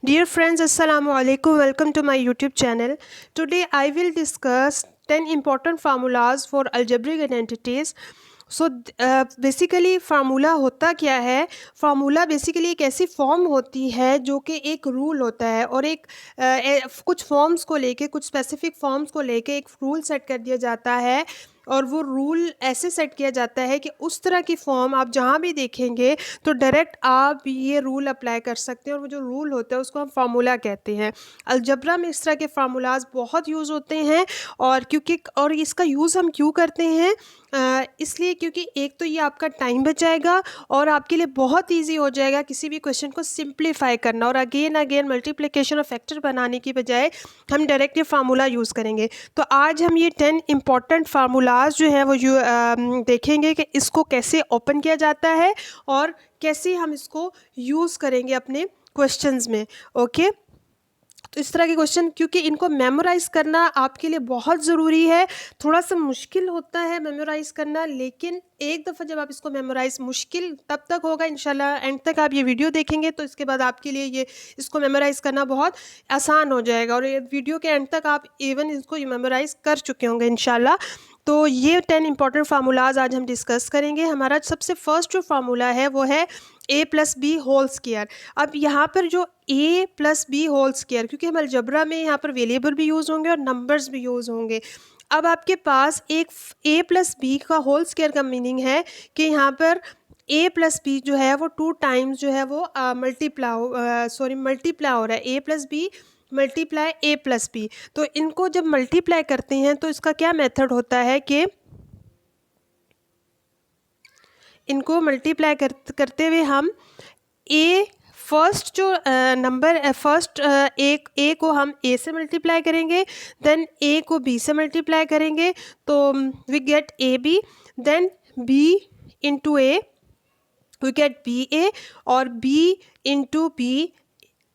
Dear friends, Assalamu alaikum. Welcome to my YouTube channel. Today I will discuss 10 important formulas for algebraic identities. So basically formula होता क्या है। Formula basically एक ऐसी form होती है जो कि एक रूल होता है और एक कुछ फॉर्म्स को लेके, कुछ स्पेसिफिक फॉर्म्स को लेके एक रूल सेट कर दिया जाता है और वो रूल ऐसे सेट किया जाता है कि उस तरह की फॉर्म आप जहाँ भी देखेंगे तो डायरेक्ट आप ये रूल अप्लाई कर सकते हैं और वो जो रूल होता है उसको हम फार्मूला कहते हैं। अलजबरा में इस तरह के फार्मूलाज बहुत यूज़ होते हैं और इसका यूज़ हम क्यों करते हैं, इसलिए क्योंकि एक तो ये आपका टाइम बचाएगा और आपके लिए बहुत इजी हो जाएगा किसी भी क्वेश्चन को सिंप्लीफाई करना, और अगेन मल्टीप्लिकेशन और फैक्टर बनाने की बजाय हम डायरेक्ट ये फार्मूला यूज़ करेंगे। तो आज हम ये 10 इंपॉर्टेंट फार्मूलाज जो है वो देखेंगे कि इसको कैसे ओपन किया जाता है और कैसे हम इसको यूज़ करेंगे अपने क्वेश्चंस में। ओके, तो इस तरह के क्वेश्चन, क्योंकि इनको मेमोराइज़ करना आपके लिए बहुत ज़रूरी है। थोड़ा सा मुश्किल होता है मेमोराइज़ करना, लेकिन एक दफ़ा जब आप इसको मेमोराइज़, मुश्किल तब तक होगा इंशाल्लाह, एंड तक आप ये वीडियो देखेंगे तो इसके बाद आपके लिए इसको मेमोराइज़ करना बहुत आसान हो जाएगा और ये वीडियो के एंड तक आप इवन इसको मेमोराइज़ कर चुके होंगे इंशाल्लाह। तो ये 10 इंपॉर्टेंट फार्मूलाज आज हम डिस्कस करेंगे। हमारा सबसे फर्स्ट जो फार्मूला है वो है a plus b whole square. अब यहाँ पर जो a plus b whole square, क्योंकि हम अलजबरा में यहाँ पर वेरिएबल भी यूज़ होंगे और नंबर्स भी यूज़ होंगे। अब आपके पास एक a प्लस बी का होल स्क्वायर का मीनिंग है कि यहाँ पर a प्लस बी जो है वो 2 टाइम्स जो है वो मल्टीप्लाई हो रहा है। a plus b multiply a plus b, तो इनको जब मल्टीप्लाई करते हैं तो इसका क्या मेथड होता है कि इनको मल्टीप्लाई करते हुए हम a फर्स्ट जो नंबर फर्स्ट ए को हम a से मल्टीप्लाई करेंगे, देन a को b से मल्टीप्लाई करेंगे तो we get A B, then b into A we get B A, और b into B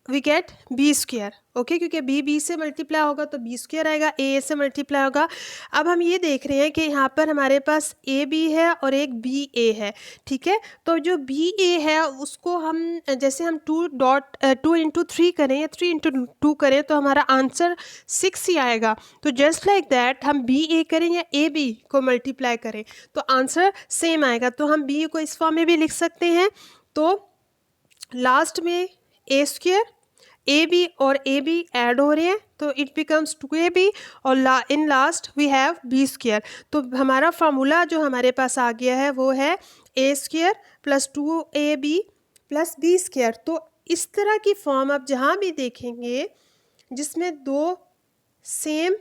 we get B square. Okay, क्योंकि बी से मल्टीप्लाई होगा तो बी स्क्वायर आएगा, ए से मल्टीप्लाई होगा। अब हम ये देख रहे हैं कि यहाँ पर हमारे पास ए बी है और एक बी ए है, ठीक है। तो जो बी ए है उसको हम, जैसे हम 2 इंटू 3 करें या 3 इंटू 2 करें तो हमारा आंसर 6 ही आएगा। तो जस्ट लाइक दैट हम बी ए करें या ए बी को मल्टीप्लाई करें तो आंसर सेम आएगा। तो हम बी को इस फॉर्म में भी लिख सकते हैं। तो लास्ट में ए स्क्वायर, ए बी और ए बी ऐड हो रहे हैं तो इट बिकम्स 2ab, और in last we have b square. तो हमारा फार्मूला जो हमारे पास आ गया है वो है A square plus 2ab plus B square. तो इस तरह की फॉर्म आप जहाँ भी देखेंगे जिसमें दो सेम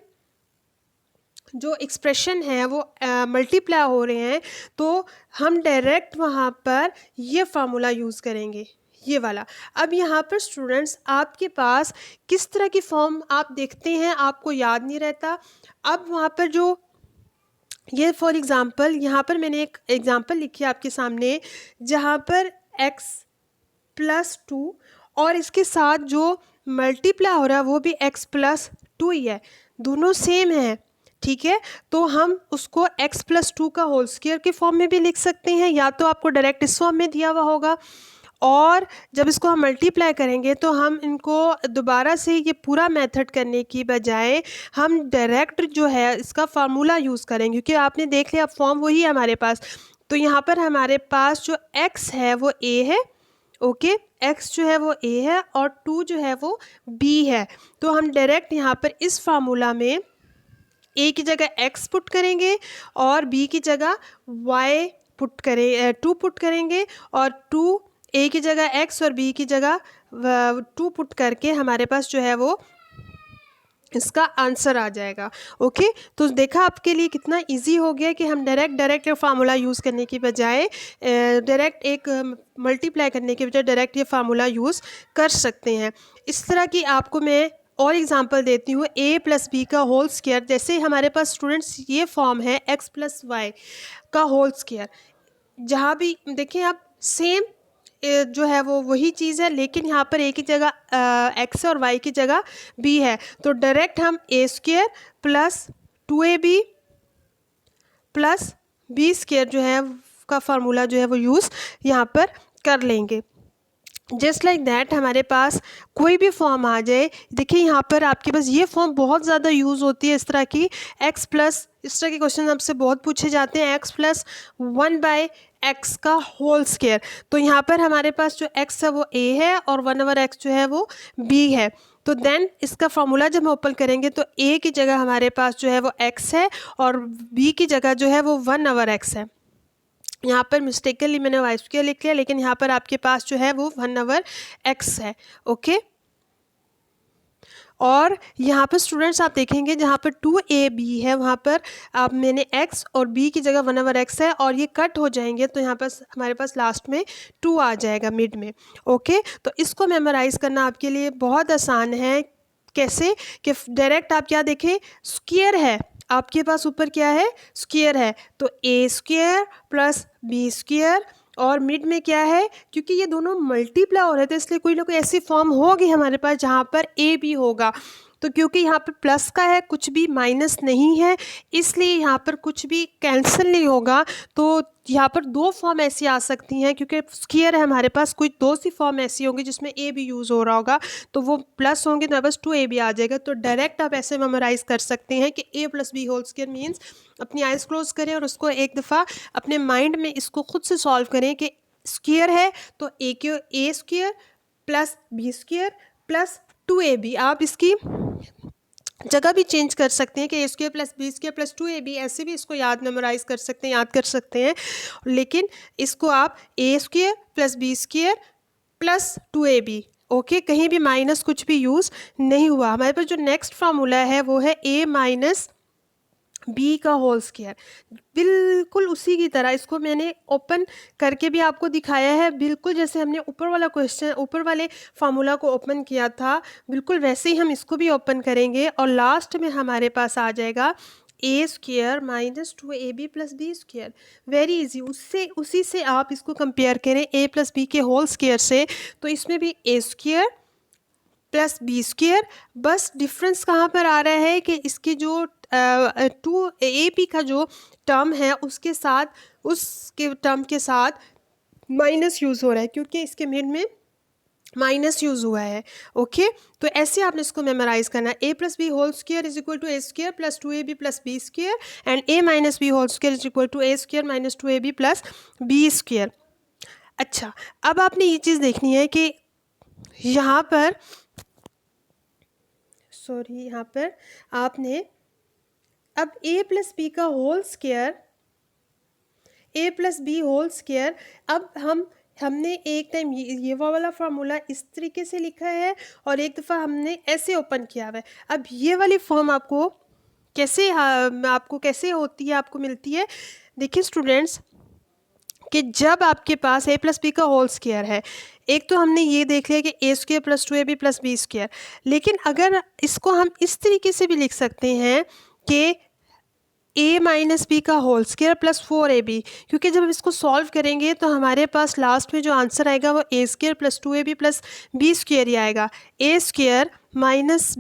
जो एक्सप्रेशन है वो मल्टीप्लाई हो रहे हैं तो हम डायरेक्ट वहाँ पर ये फार्मूला यूज़ करेंगे, ये वाला। अब यहाँ पर स्टूडेंट्स आपके पास किस तरह की फॉर्म आप देखते हैं, आपको याद नहीं रहता। अब वहाँ पर जो ये फॉर एग्ज़ाम्पल, यहाँ पर मैंने एक एग्ज़ाम्पल लिखी है आपके सामने जहाँ पर x प्लस 2 और इसके साथ जो मल्टीप्लाई हो रहा है वो भी x प्लस 2 ही है, दोनों सेम हैं, ठीक है। तो हम उसको x प्लस 2 का होल स्क्वायर के फॉर्म में भी लिख सकते हैं, या तो आपको डायरेक्ट इस फॉर्म में दिया हुआ होगा, और जब इसको हम मल्टीप्लाई करेंगे तो हम इनको दोबारा से ये पूरा मेथड करने की बजाय हम डायरेक्ट जो है इसका फार्मूला यूज़ करेंगे, क्योंकि आपने देख लिया फॉर्म वही है हमारे पास। तो यहाँ पर हमारे पास जो x है वो a है, ओके, x जो है वो a है और 2 जो है वो b है। तो हम डायरेक्ट यहाँ पर इस फार्मूला में a की जगह x पुट करेंगे और b की जगह y पुट करें 2 पुट करेंगे, और 2 a की जगह x और b की जगह 2 पुट करके हमारे पास जो है वो इसका आंसर आ जाएगा। ओके, तो देखा आपके लिए कितना इजी हो गया कि हम डायरेक्ट फार्मूला यूज़ करने की बजाय, डायरेक्ट एक मल्टीप्लाई करने के बजाय डायरेक्ट ये फार्मूला यूज़ कर सकते हैं। इस तरह की आपको मैं और एग्जांपल देती हूँ। a प्लस बी का होल स्क्वायर, जैसे हमारे पास स्टूडेंट्स ये फॉर्म है x प्लस वाई का होल स्क्वायर, जहाँ भी देखें आप सेम जो है वो वही चीज़ है, लेकिन यहाँ पर a की जगह x और y की जगह b है। तो डायरेक्ट हम a square plus 2ab plus B square जो है का फार्मूला जो है वो यूज़ यहाँ पर कर लेंगे। जस्ट लाइक दैट हमारे पास कोई भी फॉर्म आ जाए, देखिए यहाँ पर आपके पास ये फॉर्म बहुत ज़्यादा यूज़ होती है इस तरह की, एक्स प्लस, इस तरह के क्वेश्चन आपसे बहुत पूछे जाते हैं, एक्स प्लस 1/x का होल स्क्वायर। तो यहाँ पर हमारे पास जो x है वो a है और 1/x जो है वो b है। तो देन इसका फॉर्मूला जब हम ओपन करेंगे तो a की जगह हमारे पास जो है वो x है और b की जगह जो है वो 1/x है। यहाँ पर मिस्टेकली मैंने वाई स्क्वायर लिख लिया, लेकिन यहाँ पर आपके पास जो है वो 1/x है। ओके, और यहाँ पर स्टूडेंट्स आप देखेंगे जहाँ पर 2ab है वहाँ पर आप मैंने x और b की जगह 1/x है और ये कट हो जाएंगे, तो यहाँ पर हमारे पास लास्ट में 2 आ जाएगा मिड में। ओके, तो इसको मेमोराइज़ करना आपके लिए बहुत आसान है। कैसे कि डायरेक्ट आप क्या देखें, स्क्वायर है आपके पास, ऊपर क्या है, स्क्वायर है, तो a square plus b square और मिड में क्या है, क्योंकि ये दोनों मल्टीप्लाई हो रहे थे इसलिए कोई ना कोई ऐसी फॉर्म होगी हमारे पास जहाँ पर ए भी होगा। तो क्योंकि यहाँ पर प्लस का है, कुछ भी माइनस नहीं है, इसलिए यहाँ पर कुछ भी कैंसिल नहीं होगा। तो यहाँ पर दो फॉर्म ऐसी आ सकती हैं, क्योंकि स्क्वायर है हमारे पास, कुछ दो सी फॉर्म ऐसी होंगी जिसमें ए भी यूज़ हो रहा होगा, तो वो प्लस होंगे तो बस 2ab आ जाएगा। तो डायरेक्ट आप ऐसे मेमोराइज़ कर सकते हैं कि a + b whole square means, अपनी आइज क्लोज करें और उसको एक दफ़ा अपने माइंड में इसको खुद से सॉल्व करें कि स्क्वायर है तो a square plus b square plus 2ab। आप इसकी जगह भी चेंज कर सकते हैं कि a square plus b square plus 2ab, ऐसे भी इसको मेमोराइज कर सकते हैं, याद कर सकते हैं। लेकिन इसको आप a square plus b square plus 2ab, okay, कहीं भी माइनस कुछ भी यूज़ नहीं हुआ। हमारे पास जो नेक्स्ट फार्मूला है वो है a माइनस बी का होल स्क्वायर, बिल्कुल उसी की तरह इसको मैंने ओपन करके भी आपको दिखाया है, बिल्कुल जैसे हमने ऊपर वाला क्वेश्चन, ऊपर वाले फार्मूला को ओपन किया था, बिल्कुल वैसे ही हम इसको भी ओपन करेंगे और लास्ट में हमारे पास आ जाएगा a square minus 2ab plus B square. Very easy, उससे उसी से आप इसको कंपेयर करें a प्लस बी के होल स्क्वायर से, तो इसमें भी a square plus B square, बस डिफरेंस कहाँ पर आ रहा है कि इसकी जो 2ab का जो टर्म है उसके साथ, उसके टर्म के साथ माइनस यूज़ हो रहा है, क्योंकि इसके मिड में माइनस यूज़ हुआ है। ओके, तो ऐसे आपने इसको मेमोराइज करना है, a + b whole square is equal to a square plus 2ab plus b square and a minus b whole square is equal to a square minus 2ab plus b square. अच्छा, अब आपने ये चीज़ देखनी है कि यहाँ पर यहाँ पर आपने अब a + b का whole square, a + b whole square, अब हमने एक टाइम ये वाला फार्मूला इस तरीके से लिखा है और एक दफ़ा हमने ऐसे ओपन किया हुआ है। अब ये वाली फॉर्म आपको कैसे होती है, आपको मिलती है। देखिए स्टूडेंट्स कि जब आपके पास a + b का होल स्क्वायर है, एक तो हमने ये देख लिया कि a square plus 2ab plus b square, लेकिन अगर इसको हम इस तरीके से भी लिख सकते हैं कि a माइनस बी का होल स्क्वायर प्लस 4ab, क्योंकि जब हम इसको सॉल्व करेंगे तो हमारे पास लास्ट में जो आंसर आएगा वो a square plus 2ab plus b square ही आएगा, a स्क्वायर माइनस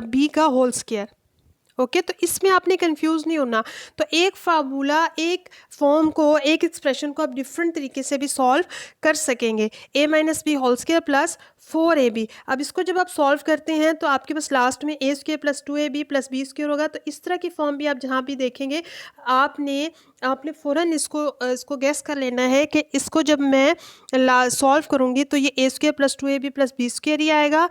b का होल स्क्वायर। ओके, तो इसमें आपने कंफ्यूज नहीं होना। तो एक फार्मूला, एक फॉर्म को, एक एक्सप्रेशन को आप डिफरेंट तरीके से भी सॉल्व कर सकेंगे। a minus b whole square plus 4ab, अब इसको जब आप सॉल्व करते हैं तो आपके पास लास्ट में a square plus 2ab plus b square होगा। तो इस तरह की फॉर्म भी आप जहाँ भी देखेंगे आपने फ़ौरन इसको गैस कर लेना है कि इसको जब मैं सॉल्व करूँगी तो ये a square plus 2ab plus b square ही आएगा।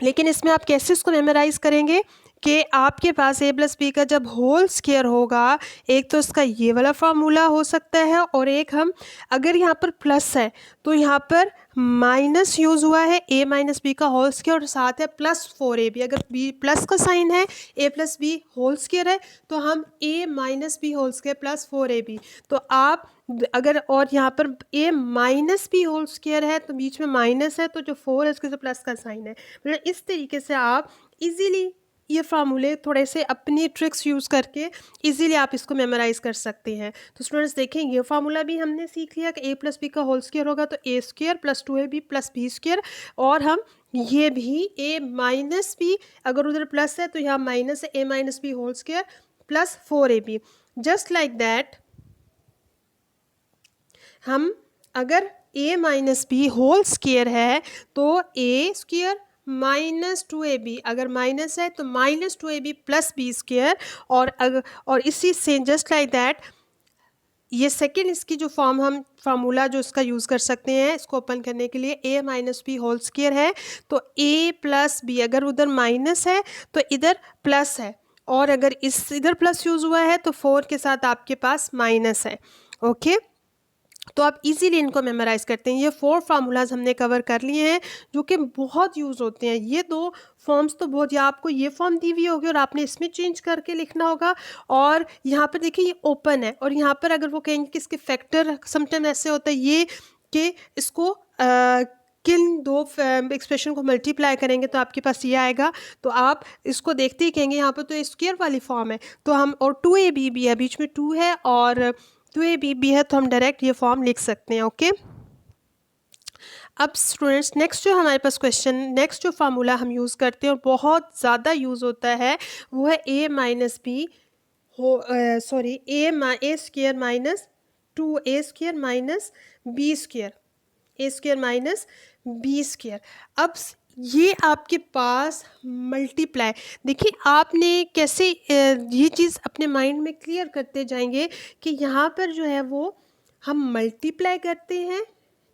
लेकिन इसमें आप कैसे इसको मेमोराइज़ करेंगे कि आपके पास a + b का जब होल स्क्वायर होगा, एक तो इसका ये वाला फार्मूला हो सकता है और एक हम अगर यहाँ पर प्लस है तो यहाँ पर माइनस यूज़ हुआ है, a माइनस बी का होल स्क्वायर और साथ है प्लस 4ab। अगर b प्लस का साइन है, a + b होल स्क्वायर है, तो हम a minus b whole square plus 4ab। तो आप अगर और यहाँ पर a minus b whole square है तो बीच में माइनस है, तो जो 4 है उसके से प्लस का साइन है। मतलब इस तरीके से आप इजीली ये फार्मूले थोड़े से अपनी ट्रिक्स यूज़ करके इजीली आप इसको मेमोराइज़ कर सकते हैं। तो स्टूडेंट्स देखें, ये फार्मूला भी हमने सीख लिया कि a + b का होल स्क्वायर होगा तो a square plus 2ab plus b square, और हम ये भी a माइनस बी, अगर उधर प्लस है तो यहाँ माइनस है, a minus b whole square plus 4ab। Just like that हम अगर a minus b whole square है तो a स्क्वायर माइनस 2ab, अगर माइनस है तो minus 2ab plus B square, और इसी से जस्ट लाइक दैट ये सेकेंड इसकी जो फॉर्म हम फार्मूला जो इसका यूज़ कर सकते हैं इसको ओपन करने के लिए, a minus b whole square है तो a प्लस बी, अगर उधर माइनस है तो इधर प्लस है, और अगर इधर प्लस यूज़ हुआ है तो 4 के साथ आपके पास माइनस है। ओके, तो आप इजीली इनको मेमोराइज़ करते हैं। ये 4 फार्मूलाज हमने कवर कर लिए हैं जो कि बहुत यूज़ होते हैं। ये 2 फॉर्म्स तो बहुत, या आपको ये फॉर्म दी हुई होगी और आपने इसमें चेंज करके लिखना होगा, और यहाँ पर देखिए ये ओपन है, और यहाँ पर अगर वो कहेंगे कि इसके फैक्टर, समटाइम ऐसे होता है ये कि इसको किन 2 एक्सप्रेशन को मल्टीप्लाई करेंगे तो आपके पास ये आएगा, तो आप इसको देखते ही कहेंगे यहाँ पर तो ये स्क्वायर वाली फॉर्म है, तो हम, और 2ab भी है, बीच में 2 है और 2ab भी है, तो हम डायरेक्ट ये फॉर्म लिख सकते हैं। ओके, अब स्टूडेंट्स नेक्स्ट जो हमारे पास क्वेश्चन, नेक्स्ट जो फार्मूला हम यूज़ करते हैं और बहुत ज़्यादा यूज़ होता है वो है a minus b sorry a square minus 2a square minus b square, a square minus b square. अब ये आपके पास मल्टीप्लाई, देखिए आपने कैसे ये चीज़ अपने माइंड में क्लियर करते जाएंगे कि यहाँ पर जो है वो हम मल्टीप्लाई करते हैं,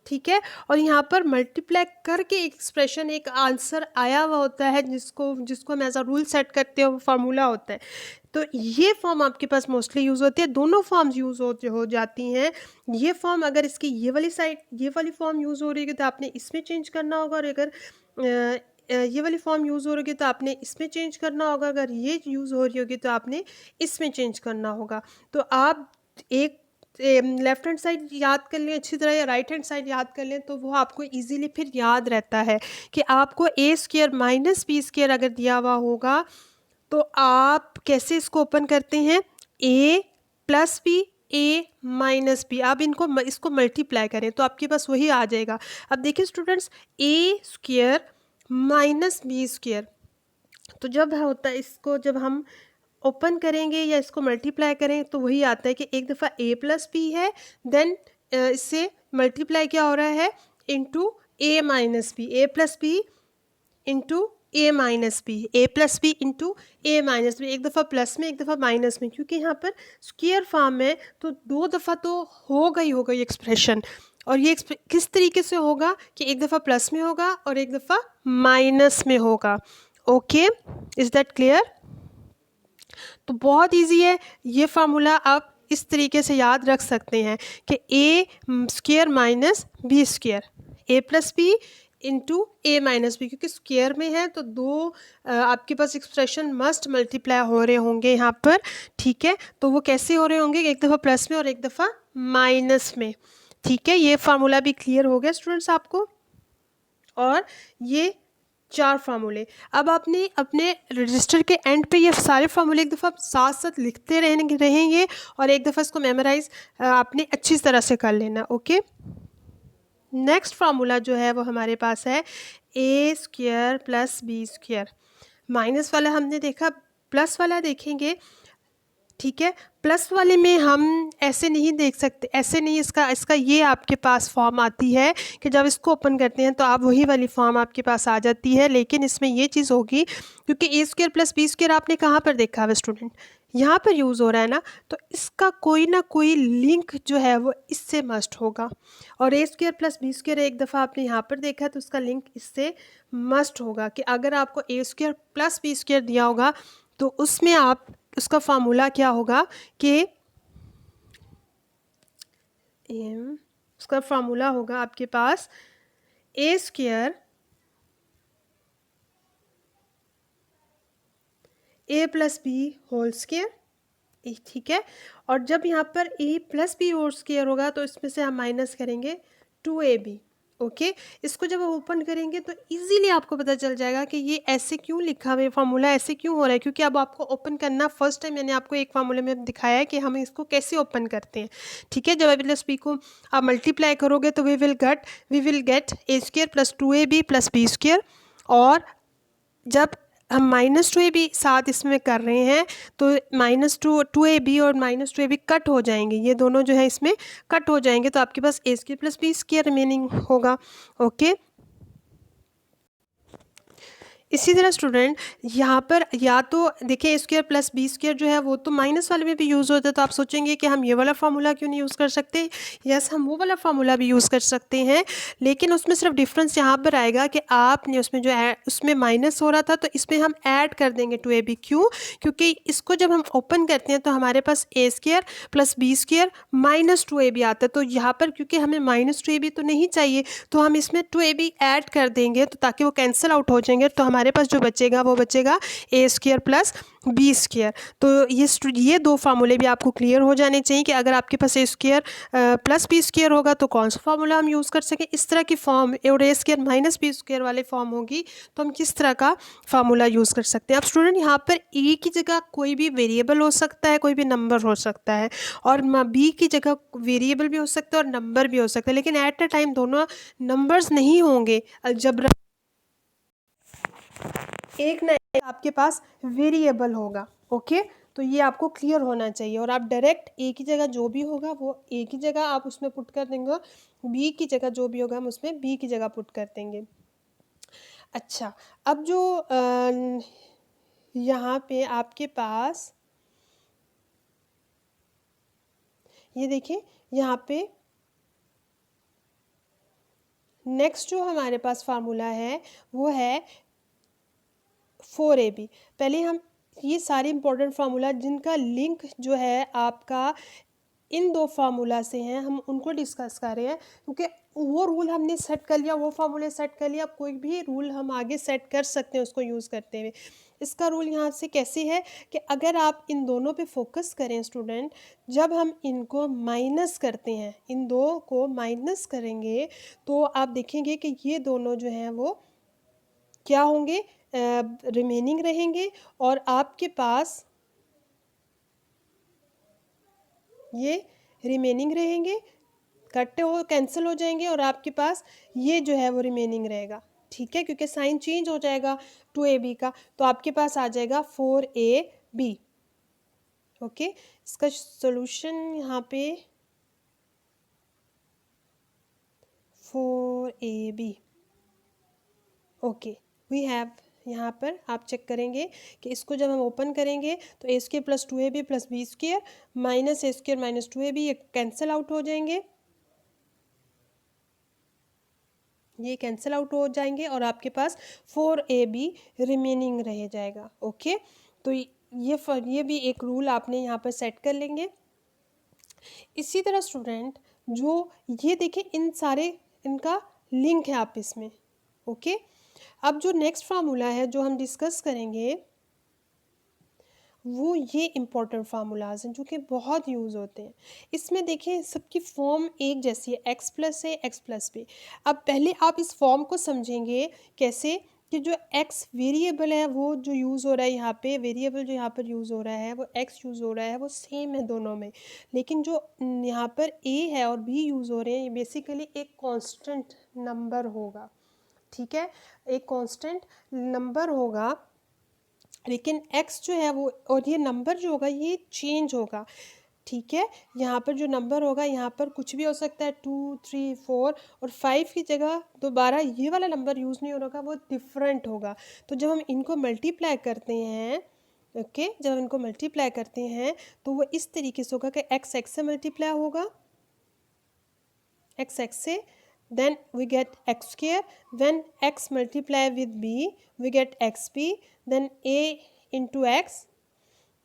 ठीक है, और यहाँ पर मल्टीप्लाई करके एक एक्सप्रेशन, एक आंसर आया हुआ होता है जिसको हम एज अ रूल सेट करते हैं, वो फार्मूला होता है। तो ये फॉर्म आपके पास मोस्टली यूज़ होती है, दोनों फॉर्म्स यूज़ हो जाती हैं। ये फॉर्म अगर इसकी ये वाली साइड, ये वाली फॉर्म यूज़ हो रही है तो आपने इसमें चेंज करना होगा, और अगर ये वाली फॉर्म यूज़ हो रही होगी तो आपने इसमें चेंज करना होगा, अगर ये यूज़ हो रही होगी तो आपने इसमें चेंज करना होगा। तो आप एक लेफ्ट हैंड साइड याद कर लें अच्छी तरह, या राइट हैंड साइड याद कर लें, तो वो आपको इजीली फिर याद रहता है कि आपको a square minus b square अगर दिया हुआ होगा तो आप कैसे इसको ओपन करते हैं, a plus b, a minus b, आप इसको मल्टीप्लाई करें तो आपके पास वही आ जाएगा। अब देखिए students, a square minus b square, तो जब होता है इसको जब हम ओपन करेंगे या इसको मल्टीप्लाई करें तो वही आता है कि एक दफ़ा a प्लस बी है, देन इससे मल्टीप्लाई क्या हो रहा है into a minus b, a plus b into a minus b, a plus b into a minus b, एक दफ़ा प्लस में एक दफ़ा माइनस में, क्योंकि यहाँ पर स्क्वायर फॉर्म है तो 2 दफ़ा तो होगा ही होगा ये एक्सप्रेशन। और ये किस तरीके से होगा कि एक दफ़ा प्लस में होगा और एक दफ़ा माइनस में होगा। Okay, is that clear? तो बहुत इजी है, ये फार्मूला आप इस तरीके से याद रख सकते हैं कि a square minus b square, a plus b into a minus b, क्योंकि स्क्वायर में है तो 2 आपके पास एक्सप्रेशन मस्ट मल्टीप्लाई हो रहे होंगे यहाँ पर, ठीक है। तो वो कैसे हो रहे होंगे, एक दफ़ा प्लस में और एक दफ़ा माइनस में, ठीक है। ये फार्मूला भी क्लियर हो गया स्टूडेंट्स आपको, और ये 4 फार्मूले। अब आपने अपने रजिस्टर के एंड पे ये सारे फार्मूले एक दफ़ा साथ साथ लिखते रहेंगे और एक दफ़ा इसको मेमोराइज आपने अच्छी तरह से कर लेना। ओके, नेक्स्ट फार्मूला जो है वो हमारे पास है a square plus B square. Minus वाला हमने देखा, प्लस वाला देखेंगे, ठीक है। प्लस वाले में हम ऐसे नहीं देख सकते, ऐसे नहीं, इसका ये आपके पास फॉर्म आती है कि जब इसको ओपन करते हैं तो आप वही वाली फॉर्म आपके पास आ जाती है, लेकिन इसमें ये चीज़ होगी क्योंकि a square plus B square आपने कहाँ पर देखा है स्टूडेंट, यहाँ पर यूज़ हो रहा है ना, तो इसका कोई ना कोई लिंक जो है वो इससे मस्ट होगा। और a square plus B square एक दफ़ा आपने यहाँ पर देखा है तो उसका लिंक इससे मस्ट होगा कि अगर आपको a square plus B square दिया होगा तो उसमें आप उसका फार्मूला क्या होगा कि उसका फार्मूला होगा आपके पास a square a plus b whole square, ठीक है। और जब यहाँ पर a plus b whole square होगा तो इसमें से हम माइनस करेंगे 2ab। ओके, इसको जब आप ओपन करेंगे तो इजीली आपको पता चल जाएगा कि ये ऐसे क्यों लिखा हुआ है, फार्मूला ऐसे क्यों हो रहा है, क्योंकि अब आपको ओपन करना फर्स्ट टाइम मैंने आपको एक फार्मूले में दिखाया है कि हम इसको कैसे ओपन करते हैं, ठीक है। जब a प्लस बी को आप मल्टीप्लाई करोगे तो we will get a square plus 2ab plus B square, और जब हम -2ab साथ इसमें कर रहे हैं, तो -2ab और -2ab कट हो जाएंगे, ये दोनों जो है इसमें कट हो जाएंगे, तो आपके पास a² + b² रिमेनिंग होगा। ओके, इसी तरह स्टूडेंट यहाँ पर या तो देखिए a² + b² जो है वो तो माइनस वाले में भी यूज़ होता है, तो आप सोचेंगे कि हम ये वाला फार्मूला क्यों नहीं यूज़ कर सकते। यस, हम वो वाला फार्मूला भी यूज़ कर सकते हैं, लेकिन उसमें सिर्फ डिफरेंस यहाँ पर आएगा कि आपने उसमें जो है उसमें माइनस हो रहा था, तो इसमें हम ऐड कर देंगे 2ab। क्यों? क्योंकि इसको जब हम ओपन करते हैं तो हमारे पास a² + b² -2ab आता है, तो यहाँ पर क्योंकि हमें -2ab तो नहीं चाहिए, तो हम इसमें 2ab ऐड कर देंगे, तो ताकि वो कैंसिल आउट हो जाएंगे, तो हमारे पास जो बचेगा वो बचेगा a² + b²। तो ये दो फार्मूले भी आपको क्लियर हो जाने चाहिए कि अगर आपके पास a² + b² होगा तो कौन सा फार्मूला हम यूज़ कर सकें। इस तरह की फॉर्म और a² - b² वाले फॉर्म होगी तो हम किस तरह का फार्मूला यूज़ कर सकते हैं। अब स्टूडेंट यहाँ पर a की जगह कोई भी वेरिएबल हो सकता है, कोई भी नंबर हो सकता है, और b की जगह वेरिएबल भी हो सकता है और नंबर भी हो सकता है, लेकिन एट अ टाइम दोनों नंबर्स नहीं होंगे। अलजबरा एक ना एक आपके पास वेरिएबल होगा। ओके, तो ये आपको क्लियर होना चाहिए, और आप डायरेक्ट ए की जगह जो भी होगा वो ए की जगह आप उसमें पुट कर देंगे, बी की जगह जो भी होगा हम उसमें बी की जगह पुट कर देंगे। अच्छा, अब जो यहाँ पे आपके पास ये देखिए, यहाँ पे नेक्स्ट जो हमारे पास फार्मूला है वो है 4ab। पहले हम ये सारे इंपॉर्टेंट फार्मूला जिनका लिंक जो है आपका इन दो फार्मूला से हैं, हम उनको डिस्कस कर रहे हैं, क्योंकि वो रूल हमने सेट कर लिया, वो फार्मूले सेट कर लिया, कोई भी रूल हम आगे सेट कर सकते हैं उसको यूज़ करते हुए। इसका रूल यहाँ से कैसे है कि अगर आप इन दोनों पे फोकस करें स्टूडेंट, जब हम इनको माइनस करते हैं, इन दो को माइनस करेंगे, तो आप देखेंगे कि ये दोनों जो हैं वो क्या होंगे, रिमेनिंग रहेंगे, और आपके पास ये रिमेनिंग रहेंगे, कट हो कैंसिल हो जाएंगे, और आपके पास ये जो है वो रिमेनिंग रहेगा। ठीक है, क्योंकि साइन चेंज हो जाएगा 2ab का, तो आपके पास आ जाएगा 4ab। ओके, इसका सॉल्यूशन यहाँ पे 4ab। ओके, वी हैव यहाँ पर आप चेक करेंगे कि इसको जब हम ओपन करेंगे तो a² + 2ab + b² -a² - 2ab ये कैंसिल आउट हो जाएंगे, ये कैंसिल आउट हो जाएंगे, और आपके पास 4ab रिमेनिंग रह जाएगा। ओके, तो ये भी एक रूल आपने यहाँ पर सेट कर लेंगे। इसी तरह स्टूडेंट जो ये देखिए, इन सारे इनका लिंक है आपस में। ओके, अब जो नेक्स्ट फार्मूला है जो हम डिस्कस करेंगे वो ये इम्पॉर्टेंट फार्मूलाज हैं जो कि बहुत यूज़ होते हैं। इसमें देखिए सबकी फॉर्म एक जैसी है, x + a x + b। अब पहले आप इस फॉर्म को समझेंगे कैसे कि जो x वेरिएबल है वो जो यूज़ हो रहा है यहाँ पे, वेरिएबल जो यहाँ पर यूज़ हो रहा है वो x यूज़ हो रहा है, वो सेम है दोनों में, लेकिन जो यहाँ पर a है और b यूज़ हो रहे हैं, ये बेसिकली एक कांस्टेंट नंबर होगा। ठीक है, एक कांस्टेंट नंबर होगा, लेकिन x जो है वो और ये नंबर जो होगा ये चेंज होगा। ठीक है, यहाँ पर जो नंबर होगा यहाँ पर कुछ भी हो सकता है, 2 3 4 और 5 की जगह दोबारा ये वाला नंबर यूज़ नहीं होगा, वो डिफरेंट होगा। तो जब हम इनको मल्टीप्लाई करते हैं, ओके, जब हम इनको मल्टीप्लाई करते हैं तो वो इस तरीके से होगा कि x से मल्टीप्लाई होगा, x से, then we get x², when x multiply with b we get xb, then a into x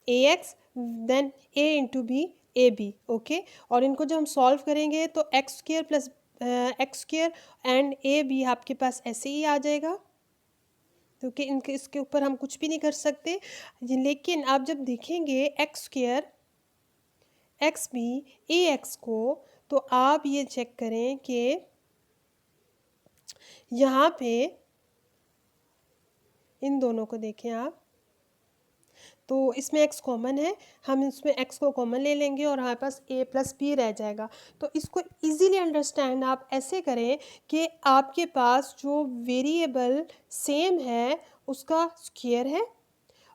ax, then a into b ab। Okay, और इनको जब हम सॉल्व करेंगे तो x² एंड ए बी आपके पास ऐसे ही आ जाएगा, क्योंकि इनके इसके ऊपर हम कुछ भी नहीं कर सकते। लेकिन आप जब देखेंगे x² xb ax को, तो आप ये चेक करें कि यहाँ पे इन दोनों को देखें आप, तो इसमें x कॉमन है, हम इसमें x को कॉमन ले लेंगे और हमारे पास a + b रह जाएगा। तो इसको इजीली अंडरस्टैंड आप ऐसे करें कि आपके पास जो वेरिएबल सेम है उसका स्क्वायर है,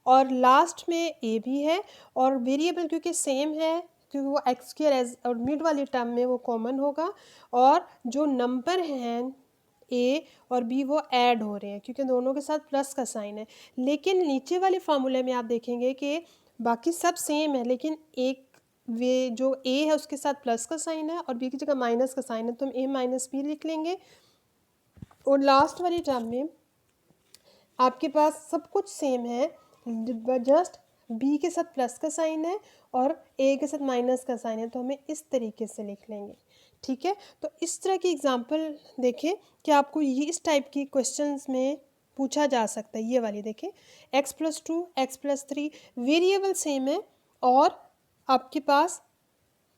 और लास्ट में ए भी है, और वेरिएबल क्योंकि सेम है, क्योंकि वो एक्स स्क्वायर एज और मिड वाली टर्म में वो कॉमन होगा, और जो नंबर हैं ए और बी वो ऐड हो रहे हैं क्योंकि दोनों के साथ प्लस का साइन है। लेकिन नीचे वाले फार्मूले में आप देखेंगे कि बाकी सब सेम है, लेकिन एक वे जो ए है उसके साथ प्लस का साइन है और बी की जगह माइनस का साइन है, तो हम ए माइनस बी लिख लेंगे। और लास्ट वाली टर्म में आपके पास सब कुछ सेम है, जस्ट बी के साथ प्लस का साइन है और ए के साथ माइनस का साइन है, तो हमें इस तरीके से लिख लेंगे। ठीक है, तो इस तरह की एग्जांपल देखें कि आपको ये इस टाइप की क्वेश्चंस में पूछा जा सकता है। ये वाली देखें, x+2 x+3 वेरिएबल सेम है और आपके पास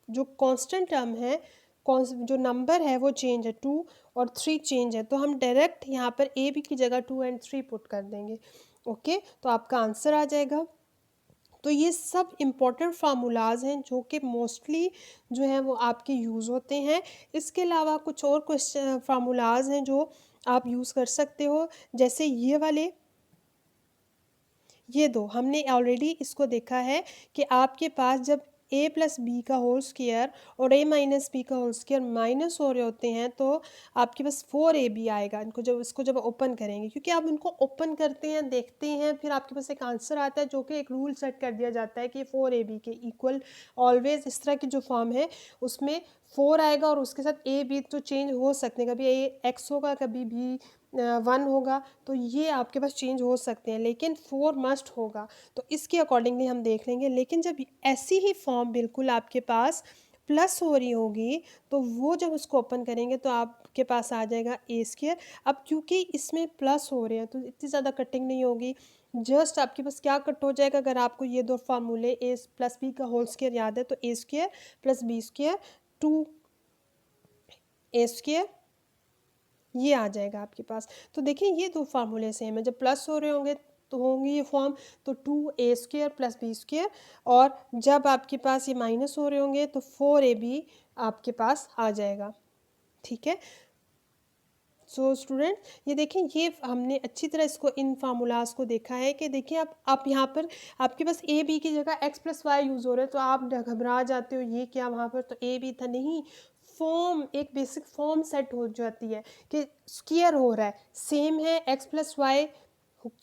जो कांस्टेंट टर्म है, जो नंबर है वो चेंज है, 2 और 3 चेंज है, तो हम डायरेक्ट यहाँ पर ए बी की जगह 2 और 3 पुट कर देंगे। ओके, तो आपका आंसर आ जाएगा। तो ये सब इम्पॉर्टेंट फार्मूलाज हैं जो कि मोस्टली जो है वो आपके यूज़ होते हैं। इसके अलावा कुछ और क्वेश्चन फार्मूलाज हैं जो आप यूज़ कर सकते हो, जैसे ये वाले, ये दो हमने ऑलरेडी इसको देखा है कि आपके पास जब a प्लस बी का होल स्क्वायर और a माइनस बी का होल स्क्वायर माइनस हो रहे होते हैं तो आपके पास 4ab आएगा। इनको जब इसको जब ओपन करेंगे, क्योंकि आप इनको ओपन करते हैं, देखते हैं, फिर आपके पास एक आंसर आता है जो कि एक रूल सेट कर दिया जाता है कि 4ab के इक्वल ऑलवेज इस तरह की जो फॉर्म है उसमें 4 आएगा और उसके साथ a b तो चेंज हो सकते हैं, कभी a x होगा, कभी b 1 होगा, तो ये आपके पास चेंज हो सकते हैं, लेकिन 4 मस्ट होगा। तो इसके अकॉर्डिंगली हम देख लेंगे। लेकिन जब ऐसी ही फॉर्म बिल्कुल आपके पास प्लस हो रही होगी तो वो जब उसको ओपन करेंगे तो आपके पास आ जाएगा ए स्क्वायर। अब क्योंकि इसमें प्लस हो रहे हैं तो इतनी ज़्यादा कटिंग नहीं होगी, जस्ट आपके पास क्या कट हो जाएगा, अगर आपको ये दो फार्मूले ए प्लस बी का होल स्क्वायर याद है तो ए स्क्वायर प्लस बी स्क्वायर 2 ए स्क्वायर ये आ जाएगा आपके पास। तो देखिए ये दो फार्मूले सेम है, जब प्लस हो रहे होंगे तो होंगी ये फॉर्म, तो 2a² प्लस b², और जब आपके पास ये माइनस हो रहे होंगे तो 4ab आपके पास आ जाएगा। ठीक है, सो स्टूडेंट ये देखें, ये हमने अच्छी तरह इसको इन फार्मूलाज को देखा है कि देखिए आप यहाँ पर आपके पास ए बी की जगह x प्लस वाई यूज़ हो रहा है तो आप घबरा जाते हो ये क्या वहाँ पर तो ए बी था, नहीं, फॉर्म एक बेसिक फॉर्म सेट हो जाती है कि स्क्वायर हो रहा है, सेम है x प्लस वाई।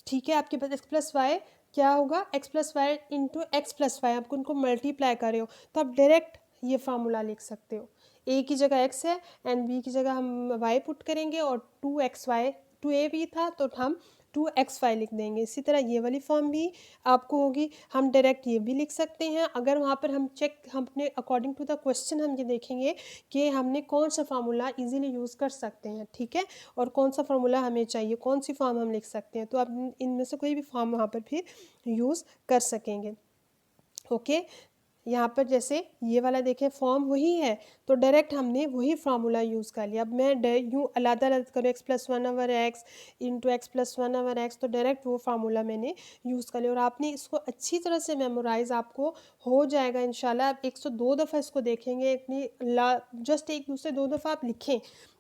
ठीक है, आपके पास x प्लस वाई क्या होगा, x plus y into x plus y, आपको उनको मल्टीप्लाई कर रहे हो तो आप डायरेक्ट ये फार्मूला लिख सकते हो। ए की जगह x है एंड बी की जगह हम y पुट करेंगे, और 2xy 2ab था तो हम 2xy लिख देंगे। इसी तरह ये वाली फॉर्म भी आपको होगी, हम डायरेक्ट ये भी लिख सकते हैं। अगर वहाँ पर हम अपने अकॉर्डिंग टू द क्वेश्चन हम ये देखेंगे कि हमने कौन सा फार्मूला इजीली यूज़ कर सकते हैं, ठीक है, और कौन सा फार्मूला हमें चाहिए, कौन सी फॉर्म हम लिख सकते हैं, तो आप इनमें से कोई भी फॉर्म वहाँ पर फिर यूज़ कर सकेंगे। ओके, यहाँ पर जैसे ये वाला देखें फॉर्म वही है तो डायरेक्ट हमने वही फार्मूला यूज़ कर लिया। अब मैं यूँ अलग अलग करूँ x+1/x इंटू x+1/x, तो डायरेक्ट वो फार्मूला मैंने यूज़ कर लिया और आपने इसको अच्छी तरह से मेमोराइज़ आपको हो जाएगा इंशाल्लाह। आप 102 दफ़ा इसको देखेंगे, इतनी जस्ट एक दूसरे 2 दफ़ा आप लिखें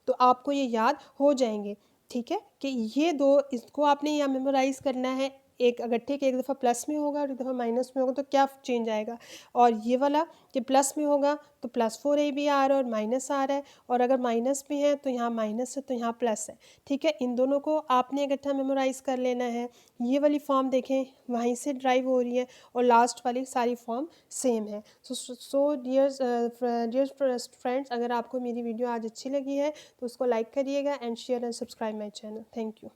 तो आपको ये याद हो जाएंगे। ठीक है, कि ये दो इसको आपने यहाँ मेमोराइज़ करना है, एक अगर ठीक एक दफ़ा प्लस में होगा और एक दफ़ा माइनस में होगा तो क्या चेंज आएगा, और ये वाला कि प्लस में होगा तो +4ab आ रहा है और माइनस आ रहा है, और अगर माइनस में है तो यहाँ माइनस है तो यहाँ प्लस है। ठीक है, इन दोनों को आपने इकट्ठा मेमोराइज़ कर लेना है। ये वाली फॉर्म देखें वहीं से ड्राइव हो रही है और लास्ट वाली सारी फॉर्म सेम है। सो डियर फ्रेंड्स, अगर आपको मेरी वीडियो आज अच्छी लगी है तो उसको लाइक करिएगा and share and subscribe my channel. Thank you.